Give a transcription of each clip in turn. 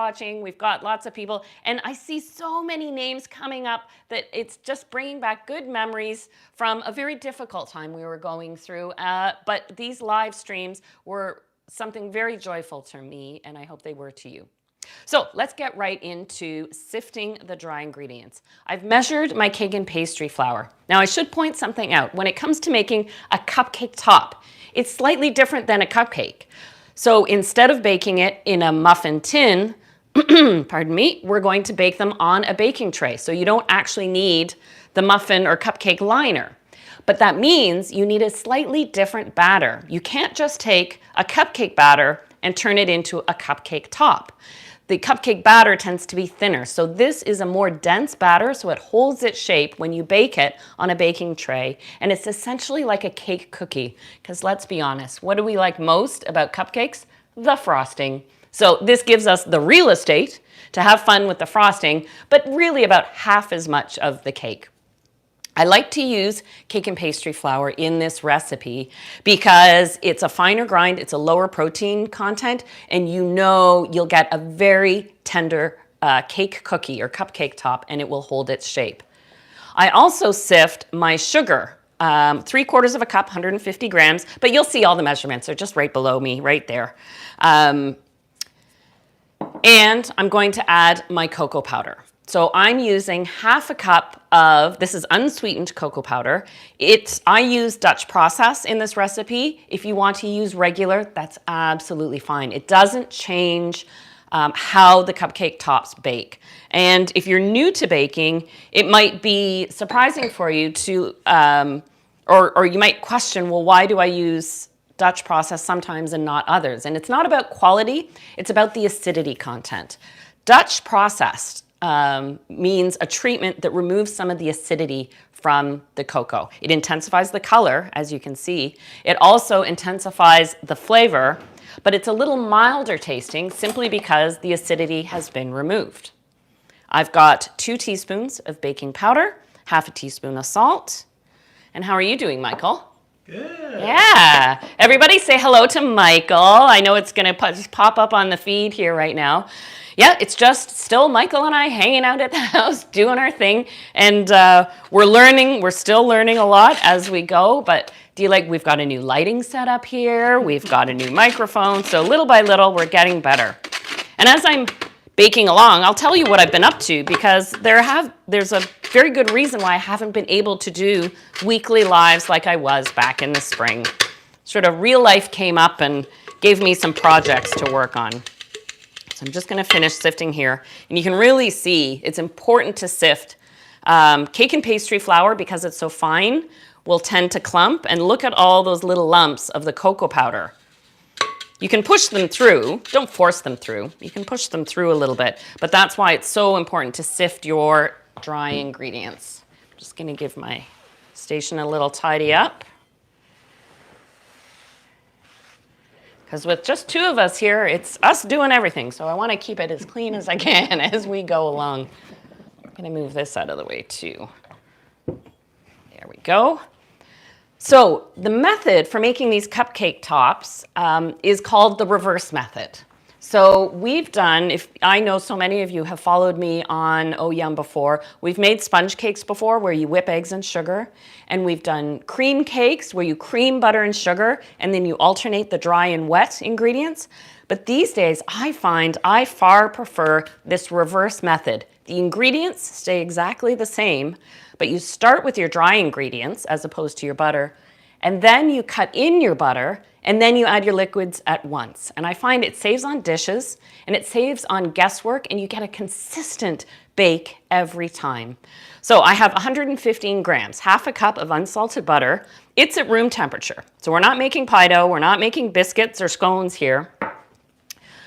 watching. We've got lots of people, and I see so many names coming up that it's just bringing back good memories from a very difficult time we were going through. But these live streams were something very joyful to me, and I hope they were to you. So let's get right into sifting the dry ingredients. I've measured my cake and pastry flour. Now I should point something out. When it comes to making a cupcake top, it's slightly different than a cupcake. So instead of baking it in a muffin tin, pardon me, we're going to bake them on a baking tray. So you don't actually need the muffin or cupcake liner. But that means you need a slightly different batter. You can't just take a cupcake batter and turn it into a cupcake top. The cupcake batter tends to be thinner, so this is a more dense batter, so it holds its shape when you bake it on a baking tray, and it's essentially like a cake cookie, because let's be honest, what do we like most about cupcakes? The frosting. So this gives us the real estate to have fun with the frosting, but really about half as much of the cake. I like to use cake and pastry flour in this recipe because it's a finer grind, it's a lower protein content, and you know you'll get a very tender cake cookie or cupcake top, and it will hold its shape. I also sift my sugar, 3/4 of a cup, 150 grams, but you'll see all the measurements. They're just right below me, right there. And I'm going to add my cocoa powder. So I'm using half a cup of, this is unsweetened cocoa powder. I use Dutch process in this recipe. If you want to use regular, that's absolutely fine. It doesn't change how the cupcake tops bake. And if you're new to baking, it might be surprising for you to, or you might question, well, why do I use Dutch process sometimes and not others? And it's not about quality, it's about the acidity content. Dutch processed means a treatment that removes some of the acidity from the cocoa. It intensifies the color, as you can see. It also intensifies the flavor, but it's a little milder tasting simply because the acidity has been removed. I've got 2 teaspoons of baking powder, half a teaspoon of salt. And how are you doing, Michael? Good. Yeah. Everybody say hello to Michael. I know it's going to just pop up on the feed here right now. Yeah, it's just still Michael and I hanging out at the house, doing our thing. And we're still learning a lot as we go. But we've got a new lighting setup here. We've got a new microphone. So little by little, we're getting better. And as I'm baking along, I'll tell you what I've been up to, because there's a very good reason why I haven't been able to do weekly lives like I was back in the spring. Sort of real life came up and gave me some projects to work on. So I'm just going to finish sifting here. And you can really see it's important to sift. Cake and pastry flour, because it's so fine, will tend to clump. And look at all those little lumps of the cocoa powder. You can push them through. Don't force them through. You can push them through a little bit. But that's why it's so important to sift your dry ingredients. I'm just going to give my station a little tidy up. Because with just 2 of us here, it's us doing everything. So I want to keep it as clean as I can as we go along. I'm going to move this out of the way too. There we go. So the method for making these cupcake tops is called the reverse method. So we've done, I know so many of you have followed me on Oh Yum before. We've made sponge cakes before where you whip eggs and sugar. And we've done cream cakes where you cream butter and sugar and then you alternate the dry and wet ingredients. But these days I find I far prefer this reverse method. The ingredients stay exactly the same, but you start with your dry ingredients as opposed to your butter, and then you cut in your butter, and then you add your liquids at once. And I find it saves on dishes, and it saves on guesswork, and you get a consistent bake every time. So I have 115 grams, half a cup of unsalted butter. It's at room temperature. So we're not making pie dough, we're not making biscuits or scones here.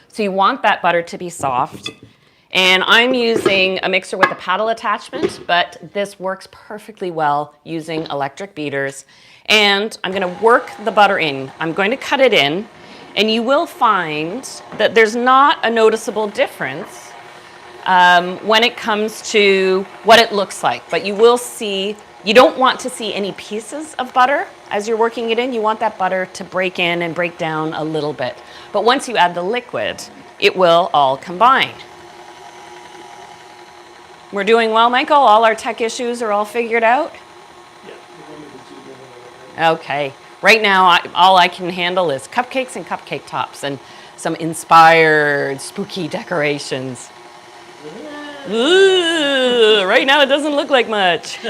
So you want that butter to be soft. And I'm using a mixer with a paddle attachment, but this works perfectly well using electric beaters. And I'm going to work the butter in. I'm going to cut it in, and you will find that there's not a noticeable difference when it comes to what it looks like. But you will see, you don't want to see any pieces of butter as you're working it in. You want that butter to break in and break down a little bit. But once you add the liquid, it will all combine. We're doing well, Michael? All our tech issues are all figured out? Okay. Right now, all I can handle is cupcakes and cupcake tops and some inspired spooky decorations. Ooh, right now it doesn't look like much.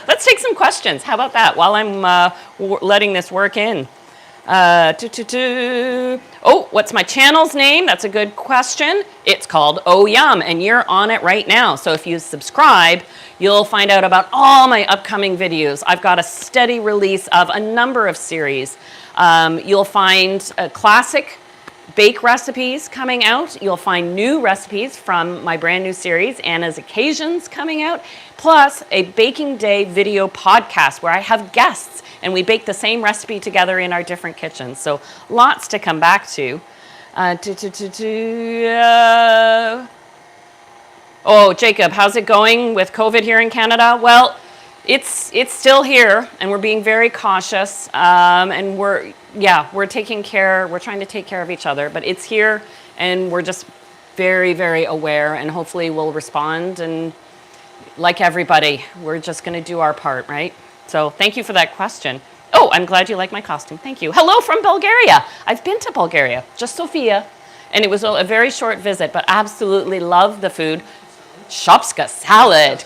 Let's take some questions. How about that while I'm letting this work in? Oh, what's my channel's name? That's a good question. It's called Oh Yum, and you're on it right now. So if you subscribe, you'll find out about all my upcoming videos. I've got a steady release of a number of series. You'll find classic bake recipes coming out. You'll find new recipes from my brand new series, Anna's Occasions, coming out, plus a baking day video podcast where I have guests and we bake the same recipe together in our different kitchens. So lots to come back to. Oh, Jacob, how's it going with COVID here in Canada? Well, it's still here, and we're being very cautious, and we're taking care. We're trying to take care of each other, but it's here, and we're just very, very aware, and hopefully we'll respond. And like everybody, we're just going to do our part, right? So thank you for that question. Oh, I'm glad you like my costume. Thank you. Hello from Bulgaria. I've been to Bulgaria, just Sofia, and it was a very short visit, but absolutely love the food. Shopska salad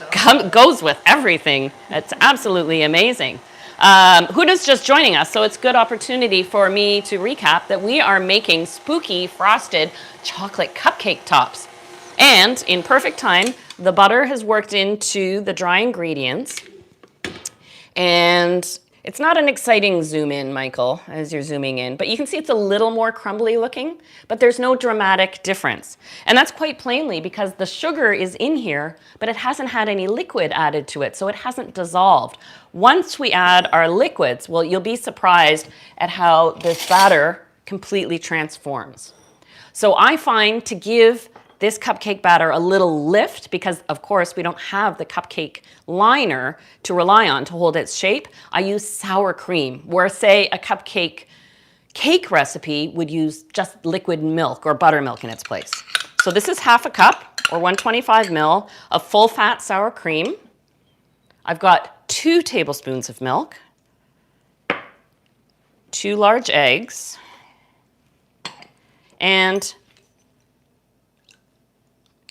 goes with everything. It's absolutely amazing. Huda's just joining us, so it's a good opportunity for me to recap that we are making spooky frosted chocolate cupcake tops. And in perfect time, the butter has worked into the dry ingredients. And it's not an exciting zoom in, Michael, as you're zooming in, but you can see it's a little more crumbly looking, but there's no dramatic difference. And that's quite plainly because the sugar is in here, but it hasn't had any liquid added to it, so it hasn't dissolved. Once we add our liquids, well, you'll be surprised at how this batter completely transforms. So I find to give this cupcake batter a little lift, because of course we don't have the cupcake liner to rely on to hold its shape, I use sour cream, where say a cupcake cake recipe would use just liquid milk or buttermilk in its place. So this is half a cup or 125 ml of full fat sour cream. I've got 2 tablespoons of milk, 2 large eggs, and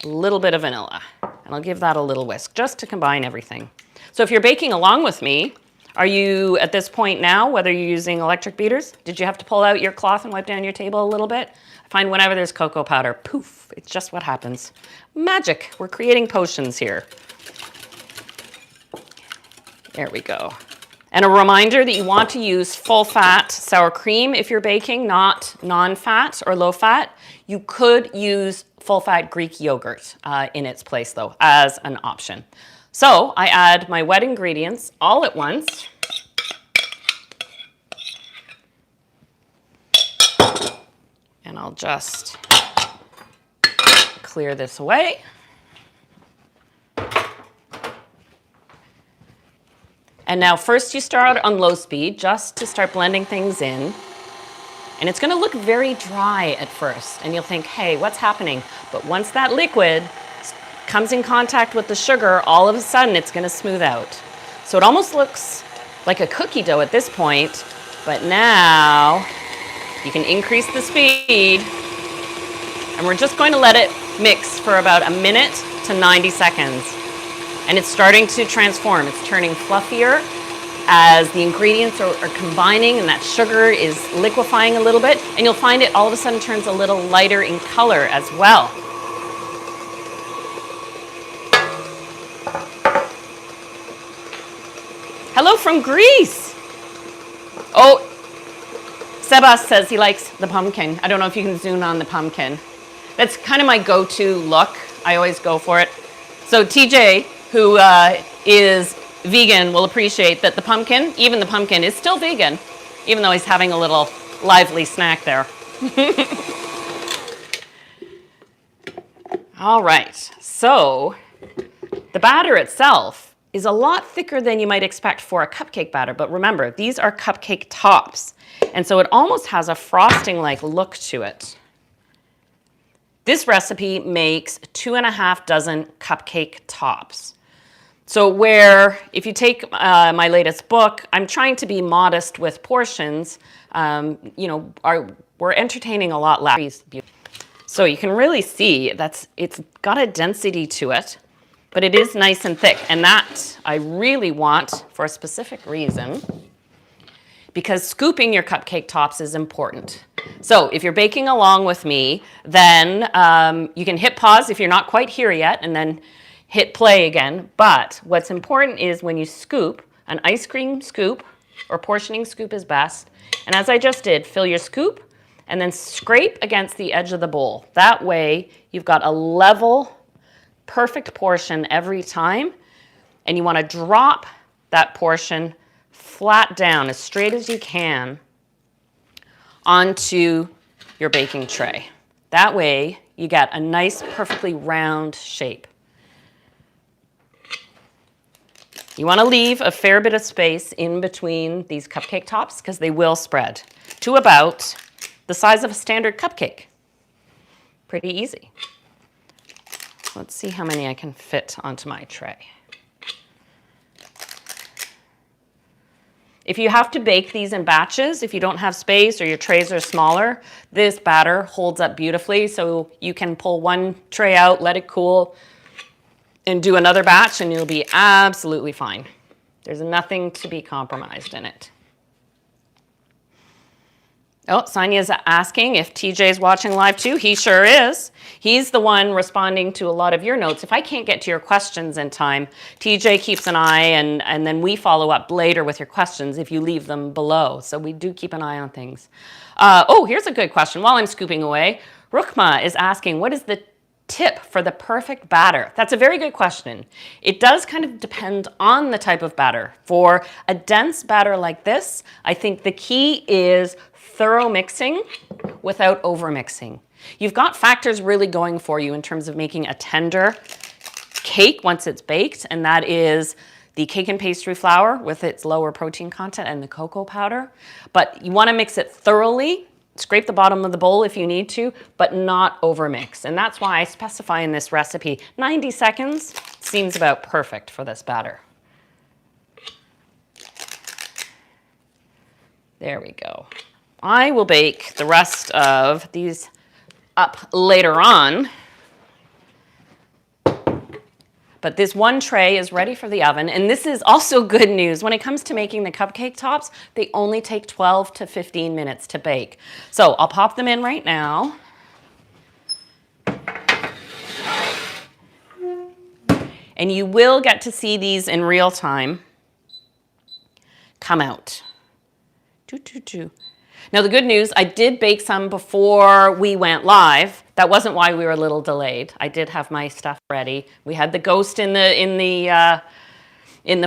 a little bit of vanilla, and I'll give that a little whisk just to combine everything. So if you're baking along with me, are you at this point now, whether you're using electric beaters, did you have to pull out your cloth and wipe down your table a little bit? I find whenever there's cocoa powder, poof, it's just what happens. Magic, we're creating potions here. There we go. And a reminder that you want to use full fat sour cream if you're baking, not non-fat or low fat. You could use full-fat Greek yogurt in its place, though, as an option. So I add my wet ingredients all at once. And I'll just clear this away. And now first you start on low speed just to start blending things in. And it's going to look very dry at first, and you'll think, hey, what's happening? But once that liquid comes in contact with the sugar, all of a sudden it's going to smooth out. So it almost looks like a cookie dough at this point, but now you can increase the speed, and we're just going to let it mix for about 1 minute to 90 seconds. And it's starting to transform. It's turning fluffier as the ingredients are combining and that sugar is liquefying a little bit, and you'll find it all of a sudden turns a little lighter in color as well. Hello from Greece. Oh, Sebas says he likes the pumpkin. I don't know if you can zoom on the pumpkin. That's kind of my go-to look. I always go for it. So TJ, who is vegan, will appreciate that the pumpkin, even the pumpkin, is still vegan, even though he's having a little lively snack there. All right, so the batter itself is a lot thicker than you might expect for a cupcake batter, but remember, these are cupcake tops, and so it almost has a frosting-like look to it. This recipe makes 2.5 dozen cupcake tops. So where, if you take my latest book, I'm trying to be modest with portions, you know, we're entertaining a lot less. So you can really see it's got a density to it, but it is nice and thick. And that I really want for a specific reason, because scooping your cupcake tops is important. So if you're baking along with me, then you can hit pause if you're not quite here yet, and then hit play again. But what's important is when you scoop, an ice cream scoop or portioning scoop is best. And as I just did, fill your scoop and then scrape against the edge of the bowl. That way you've got a level, perfect portion every time. And you want to drop that portion flat down as straight as you can onto your baking tray. That way you get a nice, perfectly round shape. You want to leave a fair bit of space in between these cupcake tops because they will spread to about the size of a standard cupcake. Pretty easy. Let's see how many I can fit onto my tray. If you have to bake these in batches, if you don't have space or your trays are smaller, this batter holds up beautifully. So you can pull one tray out, let it cool, and do another batch, and you'll be absolutely fine. There's nothing to be compromised in it. Oh, Sonia's asking if TJ's watching live too. He sure is. He's the one responding to a lot of your notes. If I can't get to your questions in time, TJ keeps an eye, and then we follow up later with your questions if you leave them below. So we do keep an eye on things. Oh, here's a good question. While I'm scooping away, Rukma is asking, what is the tip for the perfect batter? That's a very good question. It does kind of depend on the type of batter. For a dense batter like this, I think the key is thorough mixing without over mixing. You've got factors really going for you in terms of making a tender cake once it's baked, and that is the cake and pastry flour with its lower protein content and the cocoa powder. But you want to mix it thoroughly. Scrape the bottom of the bowl if you need to, but not overmix. And that's why I specify in this recipe, 90 seconds seems about perfect for this batter. There we go. I will bake the rest of these up later on. But this one tray is ready for the oven, and this is also good news. When it comes to making the cupcake tops, they only take 12 to 15 minutes to bake. So I'll pop them in right now. And you will get to see these in real time come out. Now the good news, I did bake some before we went live. That wasn't why we were a little delayed. I did have my stuff ready. We had the ghost in the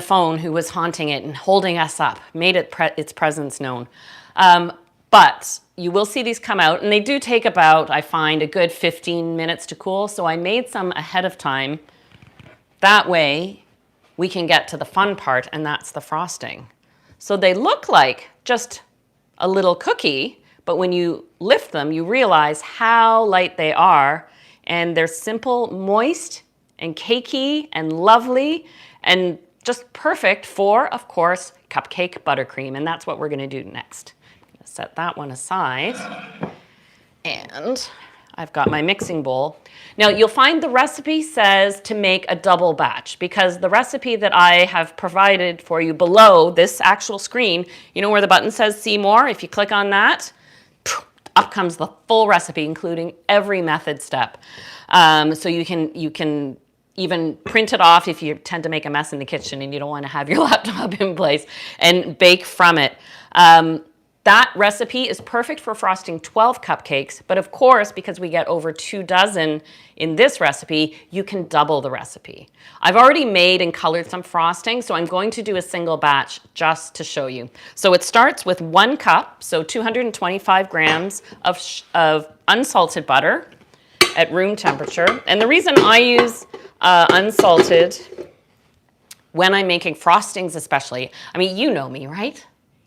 phone who was haunting it and holding us up, made its presence known. But you will see these come out, and they do take about, I find, a good 15 minutes to cool. So I made some ahead of time. That way we can get to the fun part, and that's the frosting. So they look like just a little cookie, but when you lift them, you realize how light they are, and they're simple, moist, and cakey, and lovely, and just perfect for, of course, cupcake buttercream, and that's what we're gonna do next. I'm gonna set that one aside, and I've got my mixing bowl. Now, you'll find the recipe says to make a double batch, because the recipe that I have provided for you below this actual screen, you know where the button says see more? If you click on that, up comes the full recipe, including every method step. So you can even print it off if you tend to make a mess in the kitchen and you don't want to have your laptop in place, and bake from it. That recipe is perfect for frosting 12 cupcakes, but of course, because we get over 2 dozen in this recipe, you can double the recipe. I've already made and colored some frosting, so I'm going to do a single batch just to show you. So it starts with 1 cup, so 225 grams of unsalted butter at room temperature. And the reason I use unsalted when I'm making frostings especially, I mean, you know me, right?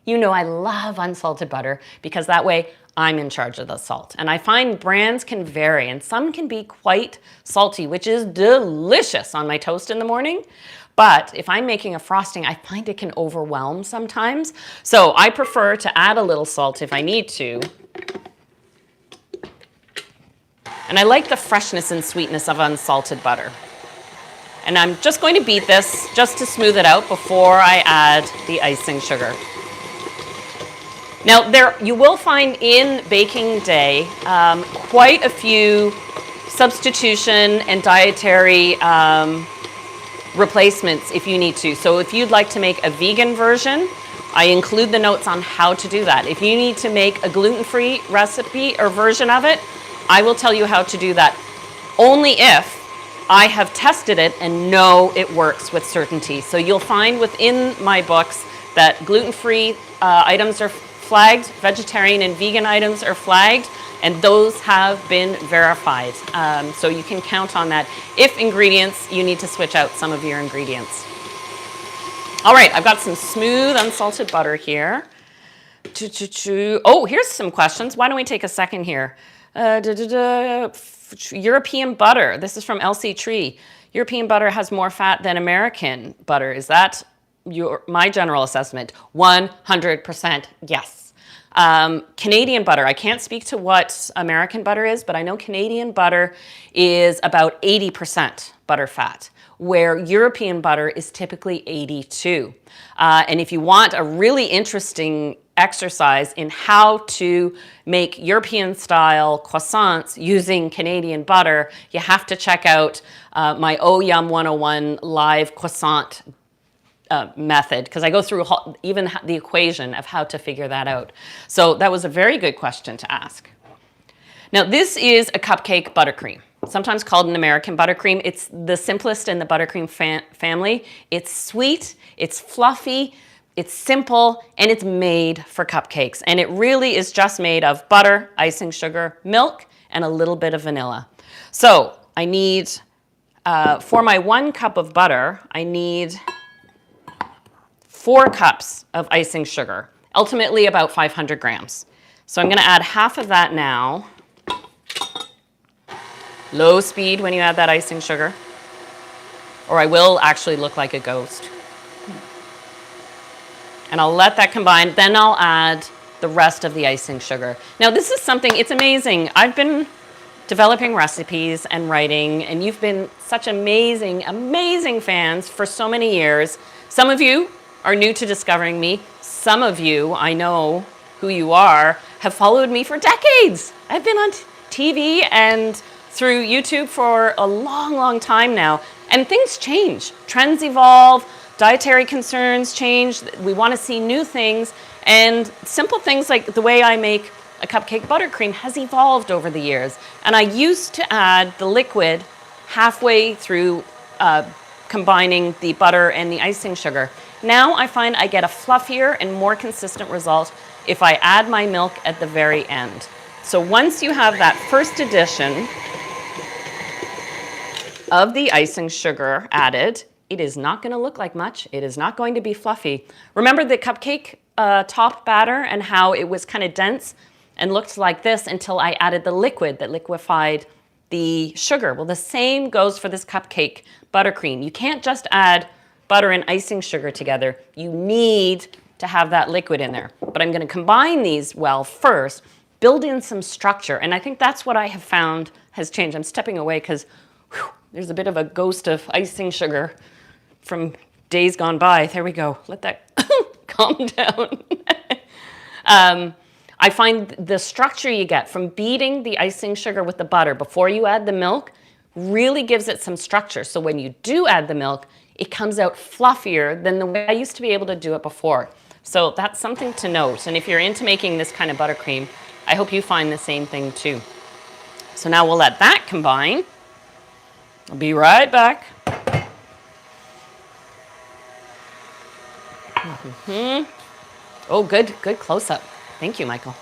You know I love unsalted butter because that way I'm in charge of the salt. And I find brands can vary, and some can be quite salty, which is delicious on my toast in the morning. But if I'm making a frosting, I find it can overwhelm sometimes. So I prefer to add a little salt if I need to. And I like the freshness and sweetness of unsalted butter. And I'm just going to beat this just to smooth it out before I add the icing sugar. Now, you will find in baking day quite a few substitution and dietary replacements if you need to. So if you'd like to make a vegan version, I include the notes on how to do that. If you need to make a gluten-free recipe or version of it, I will tell you how to do that, only if I have tested it and know it works with certainty. So you'll find within my books that gluten-free items are flagged, vegetarian and vegan items are flagged, and those have been verified. So you can count on that. If ingredients, you need to switch out some of your ingredients. All right, I've got some smooth unsalted butter here. Oh, here's some questions. Why don't we take a second here? European butter. This is from LC Tree. European butter has more fat than American butter. Is that my general assessment? 100% yes. Canadian butter, I can't speak to what American butter is, but I know Canadian butter is about 80% butter fat, where European butter is typically 82. And if you want a really interesting exercise in how to make European-style croissants using Canadian butter, you have to check out my Oh Yum 101 live croissant method, because I go through even the equation of how to figure that out. So that was a very good question to ask. Now this is a cupcake buttercream, sometimes called an American buttercream. It's the simplest in the buttercream family. It's sweet, it's fluffy, it's simple, and it's made for cupcakes. And it really is just made of butter, icing sugar, milk, and a little bit of vanilla. So I need, for my 1 cup of butter, I need 4 cups of icing sugar, ultimately about 500 grams. So I'm gonna add half of that now. Low speed when you add that icing sugar, or I will actually look like a ghost. And I'll let that combine, then I'll add the rest of the icing sugar. Now this is something, it's amazing. I've been developing recipes and writing, and you've been such amazing, amazing fans for so many years. Some of you are new to discovering me. Some of you, I know who you are, have followed me for decades. I've been on TV and through YouTube for a long, long time now. And things change. Trends evolve, dietary concerns change. We want to see new things. And simple things like the way I make a cupcake buttercream has evolved over the years. And I used to add the liquid halfway through combining the butter and the icing sugar. Now I find I get a fluffier and more consistent result if I add my milk at the very end. So once you have that first addition of the icing sugar added, it is not going to look like much. It is not going to be fluffy. Remember the cupcake top batter and how it was kind of dense and looked like this until I added the liquid that liquefied the sugar. Well, the same goes for this cupcake buttercream. You can't just add butter and icing sugar together. You need to have that liquid in there. But I'm going to combine these well first, build in some structure. And I think that's what I have found has changed. I'm stepping away because there's a bit of a ghost of icing sugar from days gone by. There we go. Let that calm down. I find the structure you get from beating the icing sugar with the butter before you add the milk really gives it some structure. So when you do add the milk, it comes out fluffier than the way I used to be able to do it before. So that's something to note. And if you're into making this kind of buttercream, I hope you find the same thing too. So now we'll let that combine. I'll be right back. Oh, good close-up. Thank you, Michael.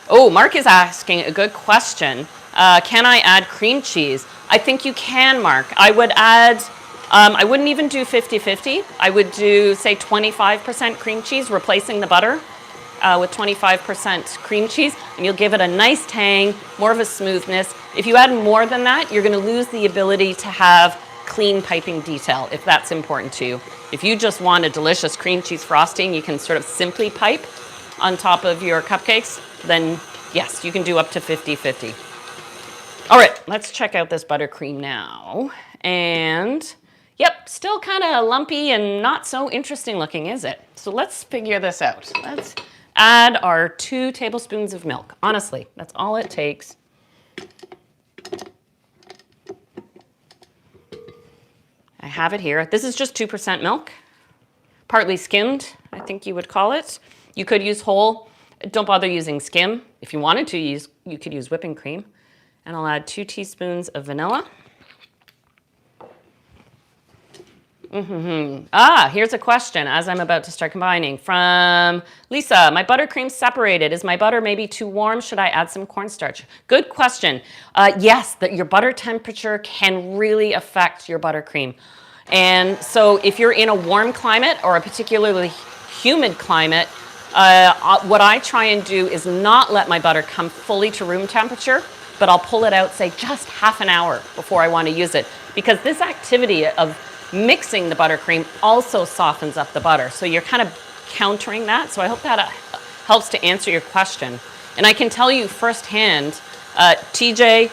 Oh, Mark is asking a good question. Can I add cream cheese? I think you can, Mark. I would add, I wouldn't even do 50-50. I would do, say, 25% cream cheese, replacing the butter. with 25% cream cheese, and you'll give it a nice tang, more of a smoothness. If you add more than that, you're going to lose the ability to have clean piping detail, if that's important to you. If you just want a delicious cream cheese frosting, you can sort of simply pipe on top of your cupcakes, then yes, you can do up to 50-50. All right, let's check out this buttercream now. And yep, still kind of lumpy and not so interesting looking, is it? So let's figure this out. Let's add our 2 tablespoons of milk. Honestly, that's all it takes. I have it here. This is just 2% milk, partly skimmed, I think you would call it. You could use whole. Don't bother using skim. If you wanted to use, you could use whipping cream. And I'll add 2 teaspoons of vanilla. Here's a question as I'm about to start combining from Lisa. My buttercream's separated. Is my butter maybe too warm? Should I add some cornstarch? Good question. Yes, your butter temperature can really affect your buttercream. And so if you're in a warm climate or a particularly humid climate, what I try and do is not let my butter come fully to room temperature, but I'll pull it out, say, just half an hour before I want to use it. Because this activity of mixing the buttercream also softens up the butter. So you're kind of countering that. So I hope that helps to answer your question. And I can tell you firsthand, TJ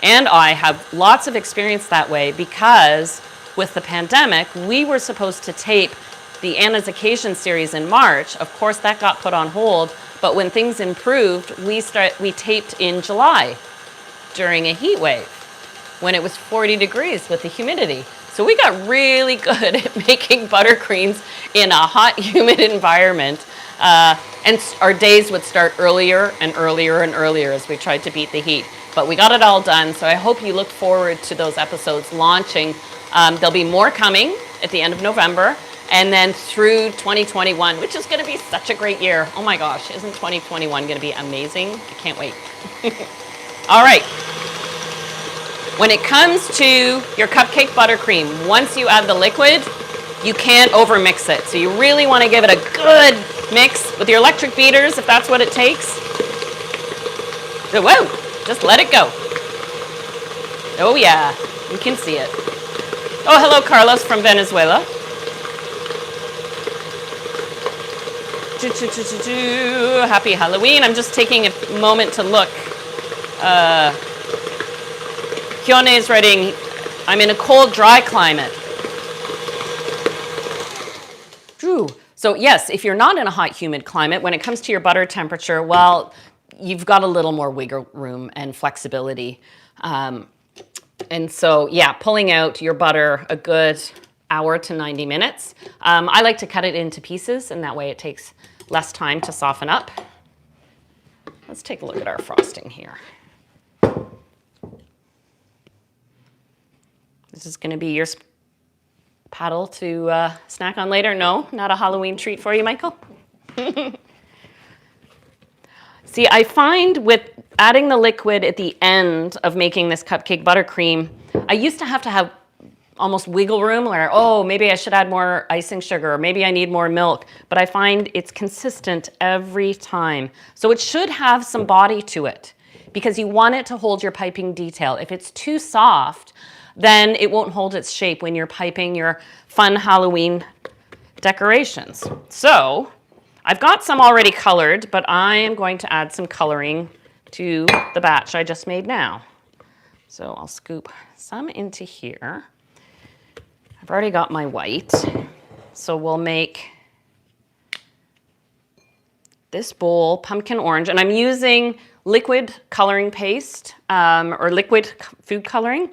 and I have lots of experience that way because with the pandemic, we were supposed to tape the Anna's Occasion series in March. Of course, that got put on hold. But when things improved, we taped in July during a heat wave when it was 40 degrees with the humidity. So we got really good at making buttercreams in a hot, humid environment. And our days would start earlier and earlier and earlier as we tried to beat the heat. But we got it all done, so I hope you look forward to those episodes launching. There'll be more coming at the end of November, and then through 2021, which is going to be such a great year. Oh my gosh, isn't 2021 going to be amazing? I can't wait. All right. When it comes to your cupcake buttercream, once you add the liquid, you can't overmix it. So you really want to give it a good mix with your electric beaters, if that's what it takes. Whoa, just let it go. Oh yeah, you can see it. Oh, hello, Carlos from Venezuela. Happy Halloween. I'm just taking a moment to look. Hyone is writing, I'm in a cold, dry climate. True. So yes, if you're not in a hot, humid climate, when it comes to your butter temperature, well, you've got a little more wiggle room and flexibility. And so, yeah, pulling out your butter a good hour to 90 minutes. I like to cut it into pieces, and that way it takes less time to soften up. Let's take a look at our frosting here. This is going to be your paddle to snack on later. No, not a Halloween treat for you, Michael. See, I find with adding the liquid at the end of making this cupcake buttercream, I used to have almost wiggle room where, oh, maybe I should add more icing sugar, or maybe I need more milk. But I find it's consistent every time. So it should have some body to it because you want it to hold your piping detail. If it's too soft, then it won't hold its shape when you're piping your fun Halloween decorations. So I've got some already colored, but I am going to add some coloring to the batch I just made now. So I'll scoop some into here. I've already got my white. So we'll make this bowl pumpkin orange, and I'm using liquid coloring paste or liquid food coloring.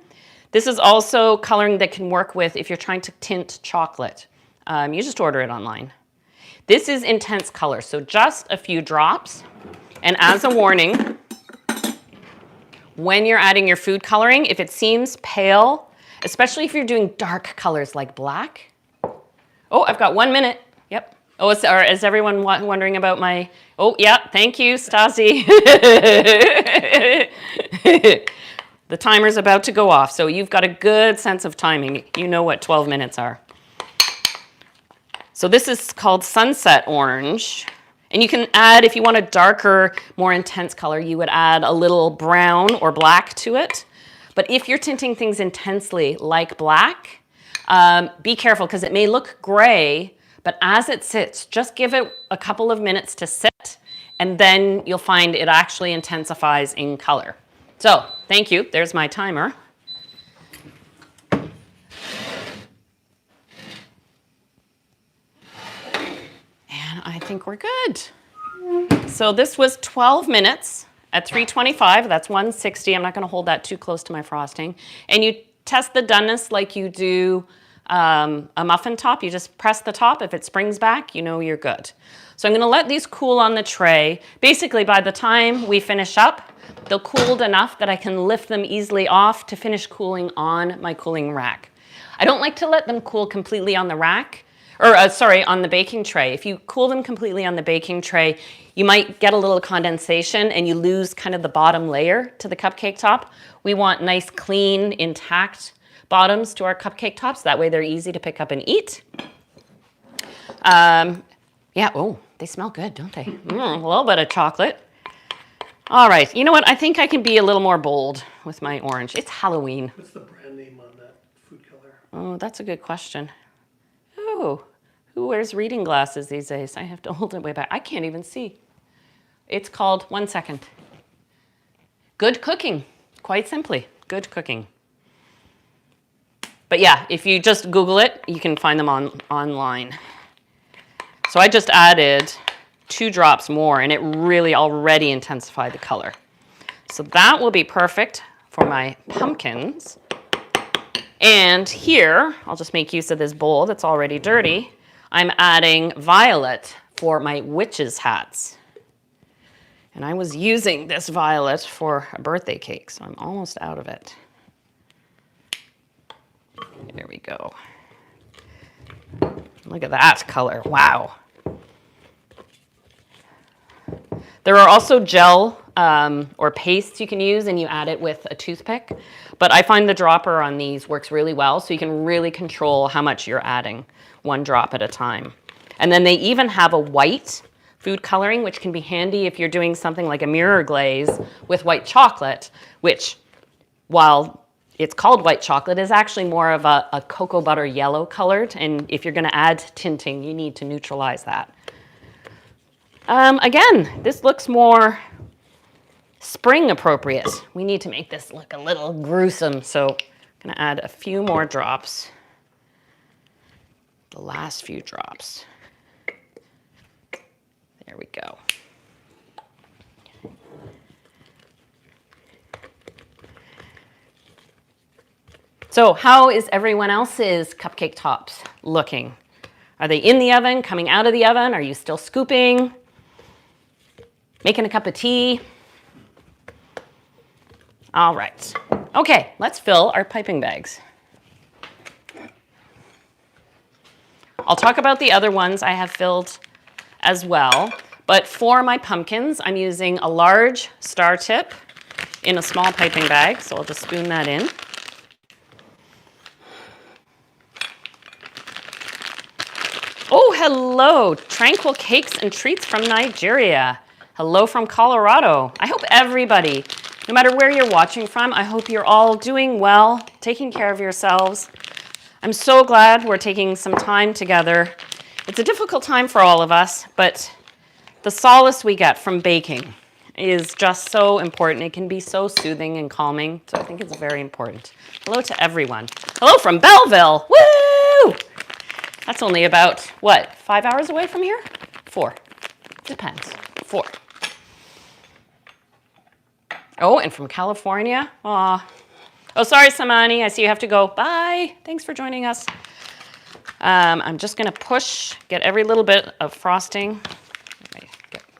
This is also coloring that can work with if you're trying to tint chocolate. You just order it online. This is intense color, so just a few drops. And as a warning, when you're adding your food coloring, if it seems pale, especially if you're doing dark colors like black. Oh, I've got 1 minute. Yep. Oh, is everyone wondering about my, oh, yeah, thank you, Stasi. The timer's about to go off, so you've got a good sense of timing. You know what 12 minutes are. So this is called Sunset Orange, And you can add, if you want a darker, more intense color, you would add a little brown or black to it. But if you're tinting things intensely like black, be careful because it may look gray, but as it sits, just give it a couple of minutes to sit, and then you'll find it actually intensifies in color. So, thank you. There's my timer. I think we're good. So this was 12 minutes at 325. That's 160. I'm not going to hold that too close to my frosting. And you test the doneness like you do a muffin top. You just press the top. If it springs back, you know you're good. So I'm going to let these cool on the tray. Basically, by the time we finish up, they'll cooled enough that I can lift them easily off to finish cooling on my cooling rack. I don't like to let them cool completely on the rack. On the baking tray. If you cool them completely on the baking tray, you might get a little condensation and you lose kind of the bottom layer to the cupcake top. We want nice, clean, intact bottoms to our cupcake tops. That way they're easy to pick up and eat. Yeah, oh, they smell good, don't they? A little bit of chocolate. All right, you know what? I think I can be a little more bold with my orange. It's Halloween. What's the brand name on that food color? Oh, that's a good question. Oh, who wears reading glasses these days? I have to hold it way back. I can't even see. It's called, 1 second. Good Cooking, quite simply, Good Cooking. But yeah, if you just Google it, you can find them online. So I just added 2 drops more, and it really already intensified the color. So that will be perfect for my pumpkins. And here, I'll just make use of this bowl that's already dirty. I'm adding violet for my witches' hats. And I was using this violet for a birthday cake, so I'm almost out of it. There we go. Look at that color, wow. There are also gel or pastes you can use, and you add it with a toothpick. But I find the dropper on these works really well, so you can really control how much you're adding, 1 drop at a time. And then they even have a white food coloring, which can be handy if you're doing something like a mirror glaze with white chocolate, which, while it's called white chocolate, is actually more of a cocoa butter yellow colored. And if you're going to add tinting, you need to neutralize that. Again, this looks more spring appropriate. We need to make this look a little gruesome, so I'm going to add a few more drops. The last few drops. There we go. So how is everyone else's cupcake tops looking? Are they in the oven, coming out of the oven? Are you still scooping? Making a cup of tea? All right. Okay, let's fill our piping bags. I'll talk about the other ones I have filled as well, but for my pumpkins, I'm using a large star tip in a small piping bag, so I'll just spoon that in. Oh, hello, Tranquil Cakes and Treats from Nigeria. Hello from Colorado. I hope everybody, no matter where you're watching from, I hope you're all doing well, taking care of yourselves. I'm so glad we're taking some time together. It's a difficult time for all of us, but the solace we get from baking is just so important. It can be so soothing and calming, so I think it's very important. Hello to everyone. Hello from Belleville. Woo! That's only about, what, 5 hours away from here? 4. Depends. 4. Oh, and from California. Aw. Oh, sorry, Samani. I see you have to go. Bye. Thanks for joining us. I'm just going to get every little bit of frosting.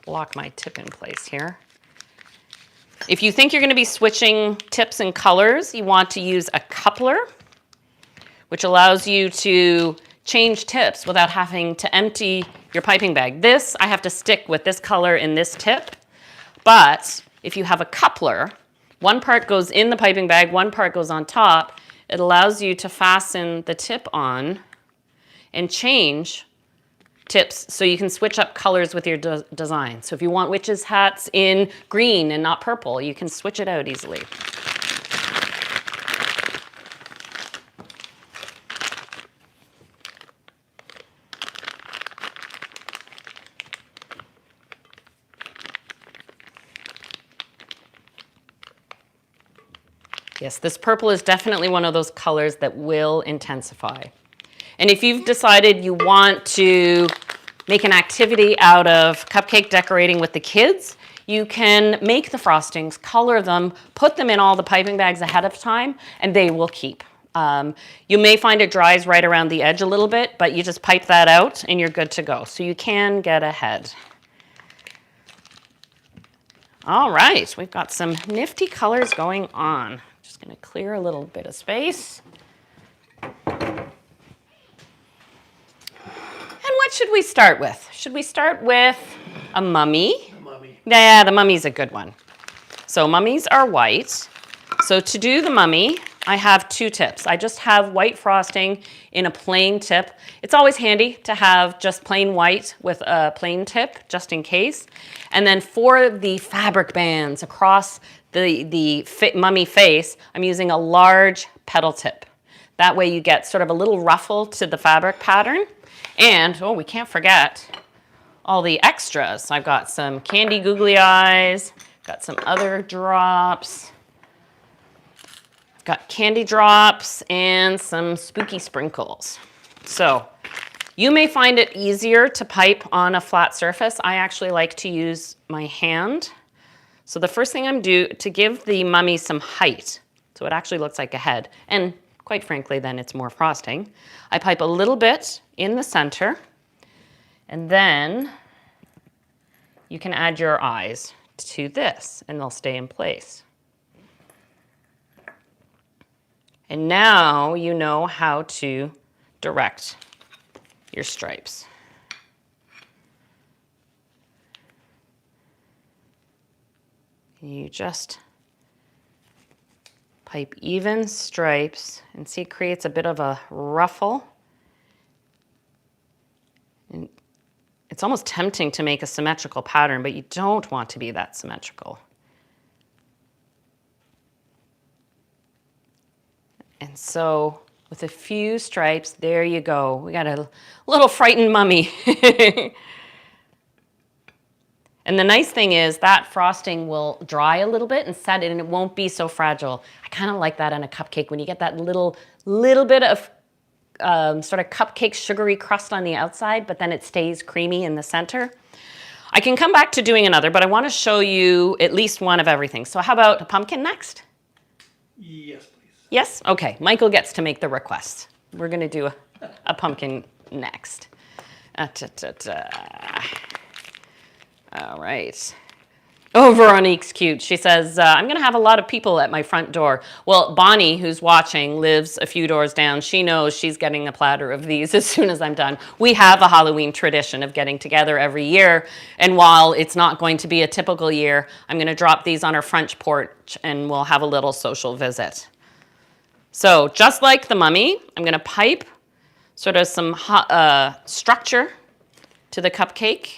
Lock my tip in place here. If you think you're going to be switching tips and colors, you want to use a coupler, which allows you to change tips without having to empty your piping bag. This, I have to stick with this color in this tip, but if you have a coupler, one part goes in the piping bag, one part goes on top. It allows you to fasten the tip on and change tips so you can switch up colors with your design. So if you want witches' hats in green and not purple, you can switch it out easily. Yes, this purple is definitely one of those colors that will intensify. And if you've decided you want to make an activity out of cupcake decorating with the kids, you can make the frostings, color them, put them in all the piping bags ahead of time, and they will keep. You may find it dries right around the edge a little bit, but you just pipe that out and you're good to go. So you can get ahead. All right, we've got some nifty colors going on. Just going to clear a little bit of space. And what should we start with? Should we start with a mummy? A mummy. Yeah, the mummy's a good one. So mummies are white. So to do the mummy, I have 2 tips. I just have white frosting in a plain tip. It's always handy to have just plain white with a plain tip, just in case. And then for the fabric bands across the mummy face, I'm using a large petal tip. That way you get sort of a little ruffle to the fabric pattern. And, oh, we can't forget all the extras. I've got some candy googly eyes, got some other drops. Got candy drops and some spooky sprinkles. So you may find it easier to pipe on a flat surface. I actually like to use my hand. So the first thing I'm doing to give the mummy some height, so it actually looks like a head, and quite frankly, then it's more frosting. I pipe a little bit in the center, and then you can add your eyes to this, and they'll stay in place. And now you know how to direct your stripes. You just pipe even stripes and see it creates a bit of a ruffle. And it's almost tempting to make a symmetrical pattern, but you don't want to be that symmetrical. And so with a few stripes, there you go. We got a little frightened mummy. And the nice thing is that frosting will dry a little bit and set it, and it won't be so fragile. I kind of like that on a cupcake when you get that little bit of sort of cupcake sugary crust on the outside, but then it stays creamy in the center. I can come back to doing another, but I want to show you at least one of everything. So how about a pumpkin next? Yes, please. Yes? Okay. Michael gets to make the request. We're going to do a pumpkin next. All right. Oh, Veronique's cute. She says, I'm going to have a lot of people at my front door. Well, Bonnie, who's watching, lives a few doors down. She knows she's getting a platter of these as soon as I'm done. We have a Halloween tradition of getting together every year. And while it's not going to be a typical year, I'm going to drop these on our front porch and we'll have a little social visit. So just like the mummy, I'm going to pipe sort of some structure to the cupcake.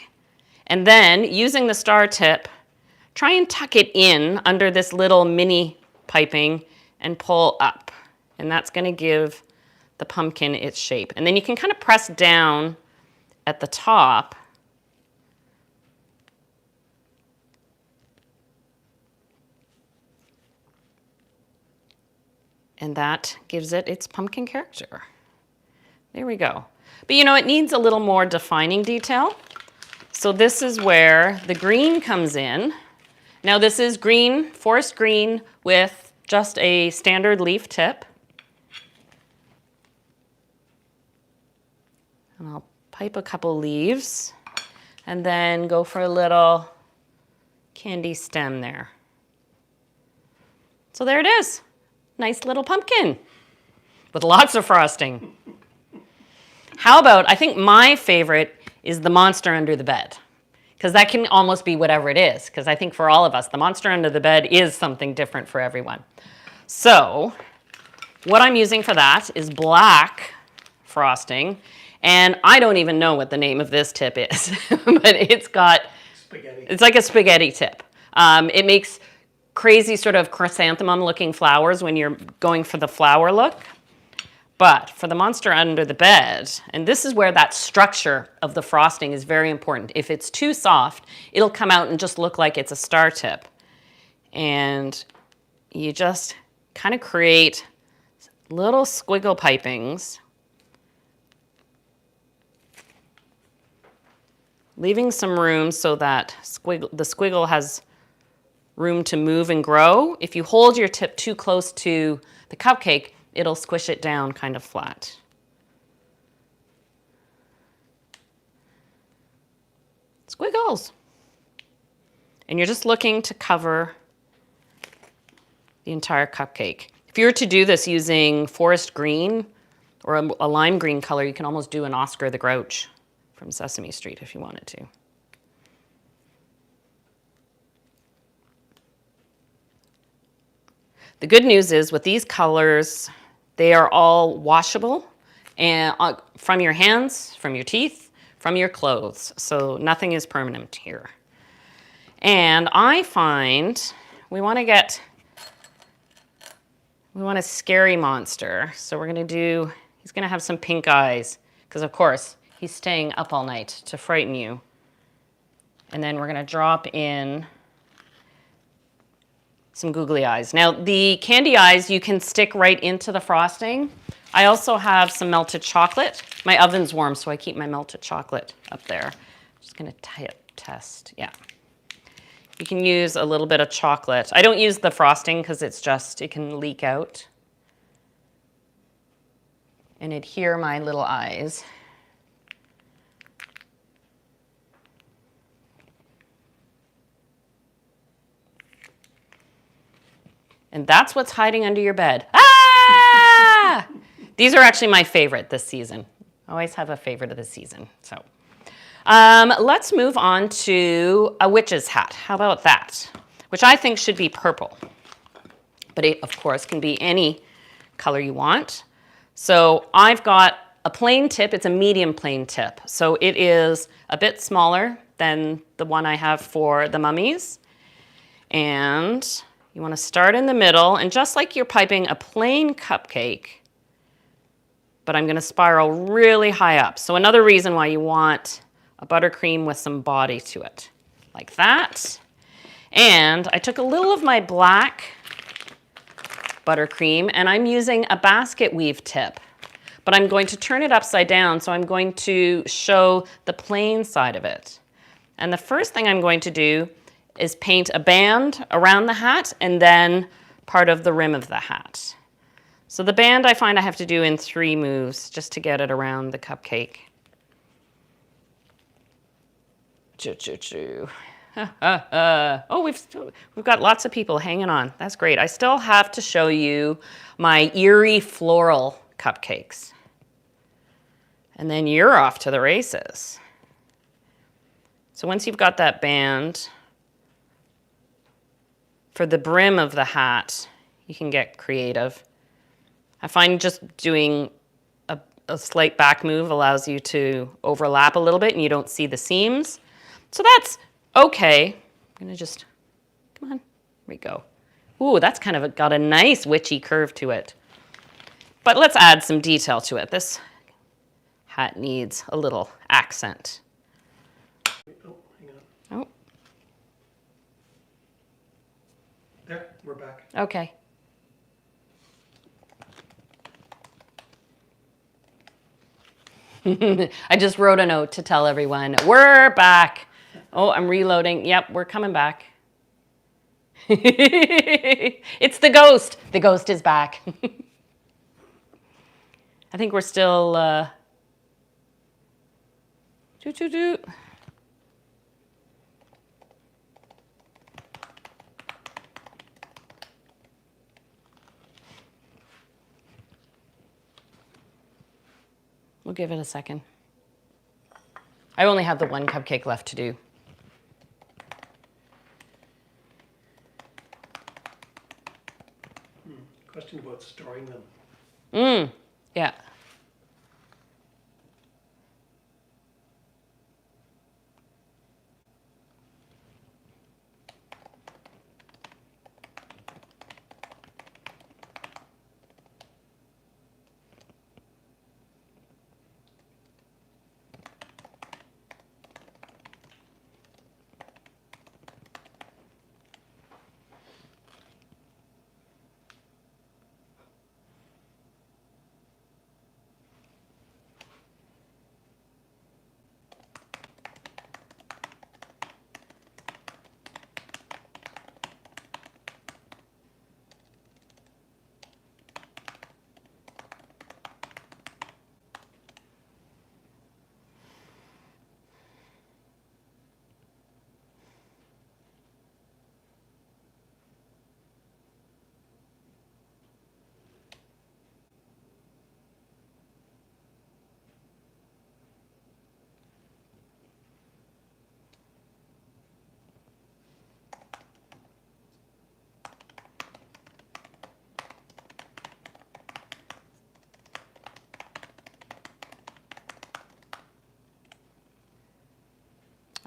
And then using the star tip, try and tuck it in under this little mini piping and pull up. And that's going to give the pumpkin its shape. And then you can kind of press down at the top. And that gives it its pumpkin character. There we go. But you know, it needs a little more defining detail. So this is where the green comes in. Now this is green, forest green with just a standard leaf tip. And I'll pipe a couple leaves and then go for a little candy stem there. So there it is. Nice little pumpkin with lots of frosting. How about, I think my favorite is the monster under the bed, because that can almost be whatever it is, because I think for all of us, the monster under the bed is something different for everyone. So what I'm using for that is black frosting, And I don't even know what the name of this tip is, but Spaghetti. it's like a spaghetti tip. It makes crazy sort of chrysanthemum looking flowers when you're going for the flower look. But for the monster under the bed, and this is where that structure of the frosting is very important. If it's too soft, it'll come out and just look like it's a star tip. And you just kind of create little squiggle pipings, leaving some room so that the squiggle has room to move and grow. If you hold your tip too close to the cupcake, it'll squish it down kind of flat. Squiggles. And you're just looking to cover the entire cupcake. If you were to do this using forest green or a lime green color, you can almost do an Oscar the Grouch from Sesame Street if you wanted to. The good news is with these colors, they are all washable and from your hands, from your teeth, from your clothes. So nothing is permanent here. And I find we want a scary monster. So we're gonna do, he's gonna have some pink eyes because of course he's staying up all night to frighten you. And then we're gonna drop in some googly eyes. Now, the candy eyes you can stick right into the frosting. I also have some melted chocolate. My oven's warm, so I keep my melted chocolate up there. Just gonna test, yeah. You can use a little bit of chocolate. I don't use the frosting because it can leak out and adhere my little eyes. And that's what's hiding under your bed. Ah! These are actually my favorite this season. I always have a favorite of the season. So let's move on to a witch's hat. How about that? Which I think should be purple. But it, of course, can be any color you want. So I've got a plain tip. It's a medium plain tip. So it is a bit smaller than the one I have for the mummies. And you want to start in the middle, and just like you're piping a plain cupcake, but I'm going to spiral really high up. So another reason why you want a buttercream with some body to it, like that. And I took a little of my black buttercream, and I'm using a basket weave tip, but I'm going to turn it upside down, so I'm going to show the plain side of it. And the first thing I'm going to do is paint a band around the hat and then part of the rim of the hat. So the band I find I have to do in 3 moves just to get it around the cupcake. Oh, we've got lots of people hanging on. That's great. I still have to show you my eerie floral cupcakes. And then you're off to the races. So once you've got that band, for the brim of the hat, you can get creative. I find just doing a slight back move allows you to overlap a little bit and you don't see the seams. So that's okay. I'm gonna just, come on, here we go. Ooh, that's kind of got a nice witchy curve to it. But let's add some detail to it. This hat needs a little accent. Oh, hang on. Oh. There, we're back. Okay. I just wrote a note to tell everyone, we're back. Oh, I'm reloading. Yep, we're coming back. It's the ghost. The ghost is back. I think we're still... We'll give it a second. I only have the 1 cupcake left to do. Question about storing them. Yeah.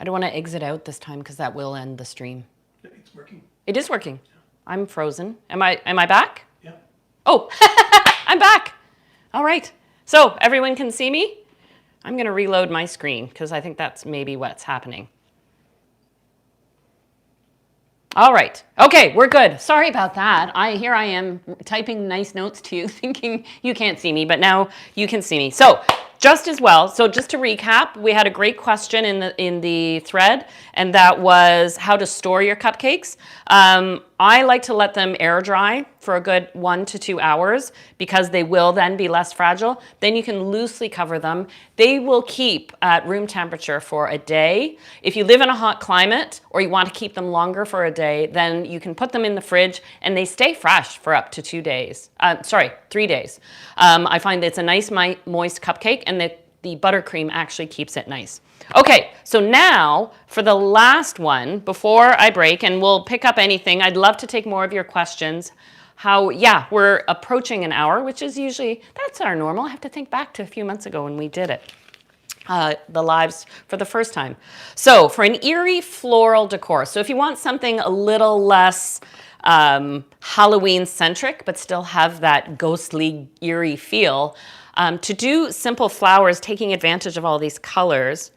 don't want to exit out this time because that will end the stream. It's working. It is working. I'm frozen. Am I back? Yeah. Oh, I'm back. All right. So everyone can see me? I'm going to reload my screen because I think that's maybe what's happening. All right. Okay, we're good. Sorry about that. Here I am typing nice notes to you thinking you can't see me, but now you can see me. So just as well, so just to recap, we had a great question in the thread, and that was how to store your cupcakes. I like to let them air dry for a good 1 to 2 hours because they will then be less fragile. Then you can loosely cover them. They will keep at room temperature for a day. If you live in a hot climate or you want to keep them longer for a day, then you can put them in the fridge and they stay fresh for up to 3 days. I find it's a nice moist cupcake, and the buttercream actually keeps it nice. Okay, so now for the last one, before I break, and we'll pick up anything, I'd love to take more of your questions. We're approaching an hour, which is usually, that's our normal. I have to think back to a few months ago when we did it. The lives for the first time. So for an eerie floral decor, so if you want something a little less Halloween centric, but still have that ghostly, eerie feel, to do simple flowers, taking advantage of all these colors.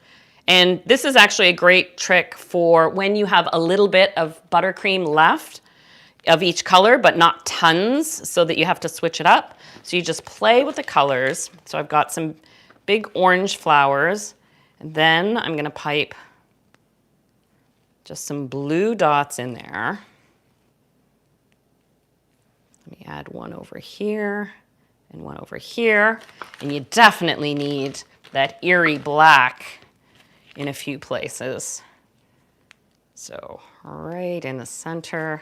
And this is actually a great trick for when you have a little bit of buttercream left of each color, but not tons, so that you have to switch it up. So you just play with the colors. So I've got some big orange flowers, and then I'm gonna pipe just some blue dots in there. Let me add one over here and one over here. And you definitely need that eerie black in a few places. So right in the center.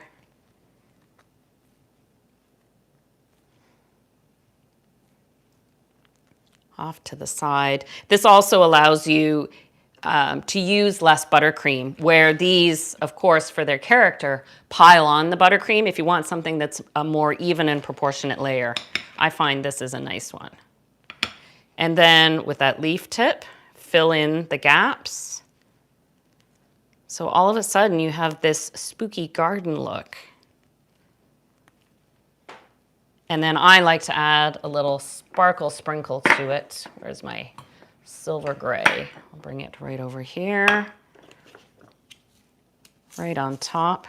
Off to the side. This also allows you to use less buttercream, where these, of course, for their character, pile on the buttercream if you want something that's a more even and proportionate layer. I find this is a nice one. And then with that leaf tip, fill in the gaps. So all of a sudden you have this spooky garden look. And then I like to add a little sparkle sprinkle to it. Where's my silver gray? I'll bring it right over here, right on top.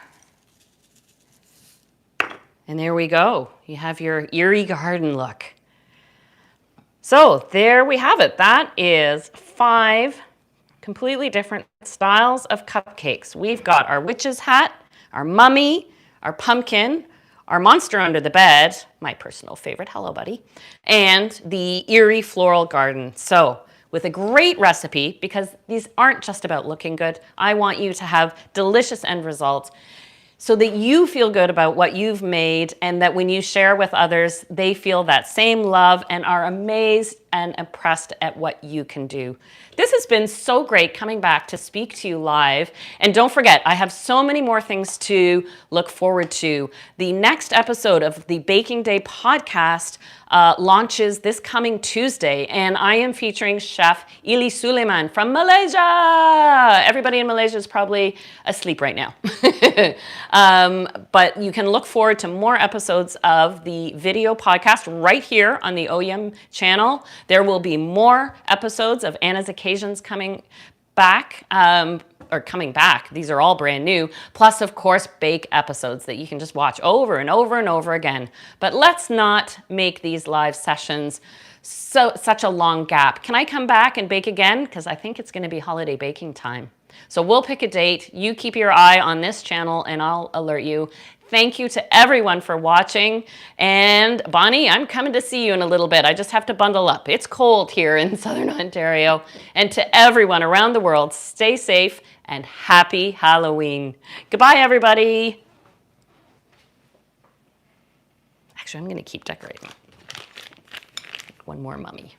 And there we go. You have your eerie garden look. So there we have it. That is 5 completely different styles of cupcakes. We've got our witch's hat, our mummy, our pumpkin, our monster under the bed, my personal favorite, hello buddy, and the eerie floral garden. So with a great recipe, because these aren't just about looking good, I want you to have delicious end results so that you feel good about what you've made, and that when you share with others, they feel that same love and are amazed and impressed at what you can do. This has been so great coming back to speak to you live. And don't forget, I have so many more things to look forward to. The next episode of the Baking Day podcast launches this coming Tuesday, and I am featuring Chef Ili Suleiman from Malaysia. Everybody in Malaysia is probably asleep right now. But you can look forward to more episodes of the video podcast right here on the OEM channel. There will be more episodes of Anna's Occasions coming back. These are all brand new. Plus, of course, bake episodes that you can just watch over and over and over again. But let's not make these live sessions such a long gap. Can I come back and bake again? Because I think it's going to be holiday baking time. So we'll pick a date. You keep your eye on this channel and I'll alert you. Thank you to everyone for watching. And Bonnie, I'm coming to see you in a little bit. I just have to bundle up. It's cold here in Southern Ontario. And to everyone around the world, stay safe and happy Halloween. Goodbye, everybody. Actually, I'm going to keep decorating. One more mummy.